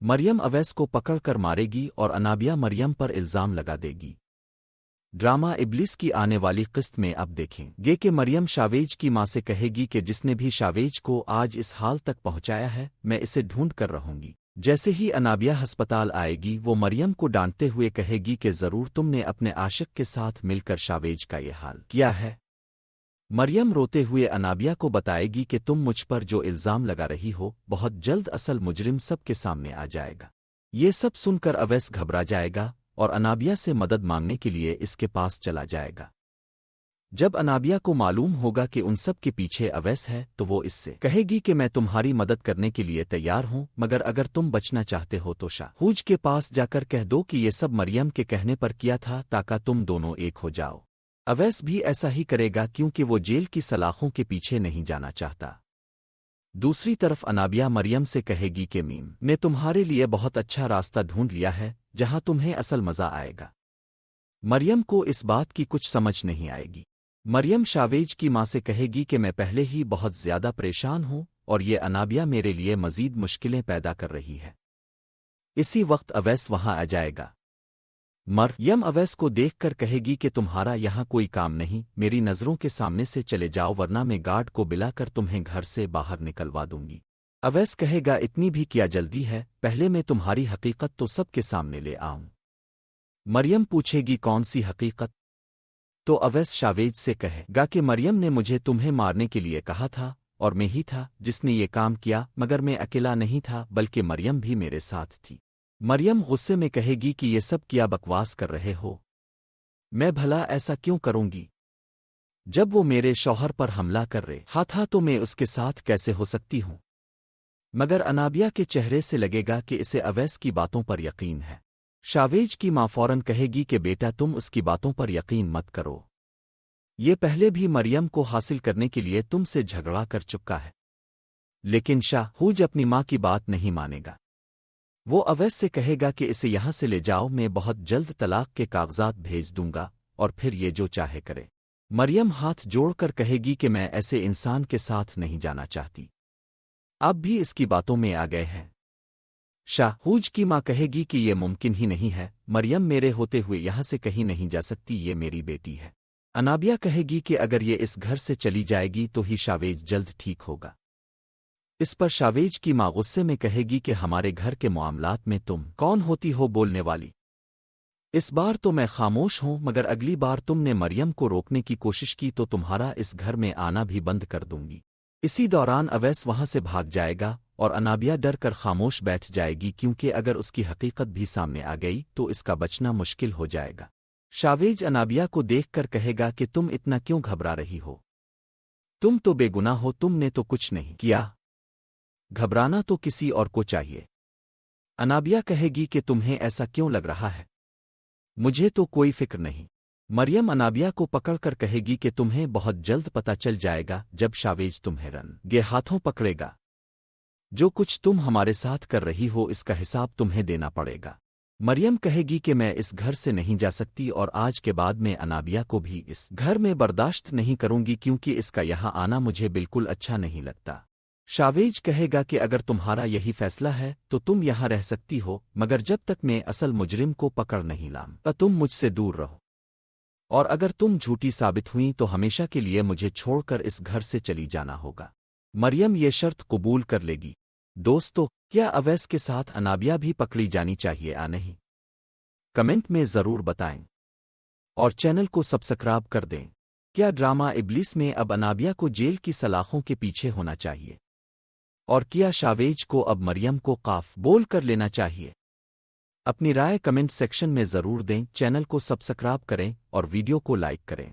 مریم اویس کو پکڑ کر مارے گی اور انابیہ مریم پر الزام لگا دے گی۔ ڈرامہ ابلیس کی آنے والی قسط میں اب دیکھیں گے کہ مریم شاویج کی ماں سے کہے گی کہ جس نے بھی شاویج کو آج اس حال تک پہنچایا ہے میں اسے ڈھونڈ کر رہوں گی۔ جیسے ہی انابیہ ہسپتال آئے گی وہ مریم کو ڈانٹتے ہوئے کہے گی کہ ضرور تم نے اپنے عاشق کے ساتھ مل کر شاویج کا یہ حال کیا ہے۔ مریم روتے ہوئے انابیہ کو بتائے گی کہ تم مجھ پر جو الزام لگا رہی ہو بہت جلد اصل مجرم سب کے سامنے آ جائے گا۔ یہ سب سن کر اویس گھبرا جائے گا اور انابیہ سے مدد مانگنے کے لیے اس کے پاس چلا جائے گا۔ جب انابیہ کو معلوم ہوگا کہ ان سب کے پیچھے اویس ہے تو وہ اس سے کہے گی کہ میں تمہاری مدد کرنے کے لیے تیار ہوں، مگر اگر تم بچنا چاہتے ہو تو شاہوج کے پاس جا کر کہہ دو کہ یہ سب مریم کے کہنے پر کیا تھا تاکہ تم دونوں ایک ہو جاؤ۔ اویس بھی ایسا ہی کرے گا کیونکہ وہ جیل کی سلاخوں کے پیچھے نہیں جانا چاہتا۔ دوسری طرف انابیہ مریم سے کہے گی کہ میم نے تمہارے لیے بہت اچھا راستہ ڈھونڈ لیا ہے جہاں تمہیں اصل مزہ آئے گا۔ مریم کو اس بات کی کچھ سمجھ نہیں آئے گی۔ مریم شاویج کی ماں سے کہے گی کہ میں پہلے ہی بہت زیادہ پریشان ہوں اور یہ انابیہ میرے لیے مزید مشکلیں پیدا کر رہی ہے۔ اسی وقت اویس وہاں آ جائے گا۔ مریم اویس کو دیکھ کر کہے گی کہ تمہارا یہاں کوئی کام نہیں، میری نظروں کے سامنے سے چلے جاؤ ورنہ میں گارڈ کو بلا کر تمہیں گھر سے باہر نکلوا دوں گی۔ اویس کہے گا اتنی بھی کیا جلدی ہے، پہلے میں تمہاری حقیقت تو سب کے سامنے لے آؤں۔ مریم پوچھے گی کون سی حقیقت؟ تو اویس شاویج سے کہے گا کہ مریم نے مجھے تمہیں مارنے کے لیے کہا تھا اور میں ہی تھا جس نے یہ کام کیا، مگر میں اکیلا نہیں تھا بلکہ مریم بھی میرے ساتھ تھی۔ مریم غصے میں کہے گی کہ یہ سب کیا بکواس کر رہے ہو، میں بھلا ایسا کیوں کروں گی؟ جب وہ میرے شوہر پر حملہ کر رہا تھا تو میں اس کے ساتھ کیسے ہو سکتی ہوں؟ مگر انابیہ کے چہرے سے لگے گا کہ اسے اویس کی باتوں پر یقین ہے۔ شاویج کی ماں فوراً کہے گی کہ بیٹا تم اس کی باتوں پر یقین مت کرو، یہ پہلے بھی مریم کو حاصل کرنے کے لیے تم سے جھگڑا کر چکا ہے۔ لیکن شاہوج اپنی ماں کی بات نہیں مانے گا۔ وہ اویس سے کہے گا کہ اسے یہاں سے لے جاؤ، میں بہت جلد طلاق کے کاغذات بھیج دوں گا اور پھر یہ جو چاہے کرے۔ مریم ہاتھ جوڑ کر کہے گی کہ میں ایسے انسان کے ساتھ نہیں جانا چاہتی، اب بھی اس کی باتوں میں آ گئے ہیں۔ شاہوج کی ماں کہے گی کہ یہ ممکن ہی نہیں ہے، مریم میرے ہوتے ہوئے یہاں سے کہیں نہیں جا سکتی، یہ میری بیٹی ہے۔ انابیہ کہے گی کہ اگر یہ اس گھر سے چلی جائے گی تو ہی شاویج جلد ٹھیک ہوگا۔ اس پر شاویج کی ماں غصے میں کہے گی کہ ہمارے گھر کے معاملات میں تم کون ہوتی ہو بولنے والی؟ اس بار تو میں خاموش ہوں، مگر اگلی بار تم نے مریم کو روکنے کی کوشش کی تو تمہارا اس گھر میں آنا بھی بند کر دوں گی۔ اسی دوران اویس وہاں سے بھاگ جائے گا اور انابیہ ڈر کر خاموش بیٹھ جائے گی کیونکہ اگر اس کی حقیقت بھی سامنے آ گئی تو اس کا بچنا مشکل ہو جائے گا۔ شاویج انابیہ کو دیکھ کر کہے گا کہ تم اتنا کیوں گھبرا رہی ہو؟ تم تو بے گناہ ہو، تم نے تو کچھ نہیں کیا، گھبرانا تو کسی اور کو چاہیے۔ انابیہ کہے گی کہ تمہیں ایسا کیوں لگ رہا ہے؟ مجھے تو کوئی فکر نہیں۔ مریم انابیہ کو پکڑ کر کہے گی کہ تمہیں بہت جلد پتہ چل جائے گا جب شاویج تمہیں رنگے ہاتھوں پکڑے گا۔ جو کچھ تم ہمارے ساتھ کر رہی ہو اس کا حساب تمہیں دینا پڑے گا۔ مریم کہے گی کہ میں اس گھر سے نہیں جا سکتی اور آج کے بعد میں انابیہ کو بھی اس گھر میں برداشت نہیں کروں گی کیونکہ اس کا یہاں آنا مجھے بالکل اچھا نہیں لگتا۔ شاویج کہے گا کہ اگر تمہارا یہی فیصلہ ہے تو تم یہاں رہ سکتی ہو، مگر جب تک میں اصل مجرم کو پکڑ نہیں لام تم مجھ سے دور رہو، اور اگر تم جھوٹی ثابت ہوئیں تو ہمیشہ کے لیے مجھے چھوڑ کر اس گھر سے چلی جانا ہوگا۔ مریم یہ شرط قبول کر لے گی۔ دوستو، کیا اویس کے ساتھ انابیہ بھی پکڑی جانی چاہیے یا نہیں؟ کمنٹ میں ضرور بتائیں اور چینل کو سبسکرائب کر دیں۔ کیا ڈرامہ ابلیس میں اب انابیہ کو جیل کی سلاخوں کے پیچھے ہونا چاہیے؟ اور کیا شاویج کو اب مریم کو قاف بول کر لینا چاہیے؟ اپنی رائے کمنٹ سیکشن میں ضرور دیں، چینل کو سبسکرائب کریں اور ویڈیو کو لائک کریں۔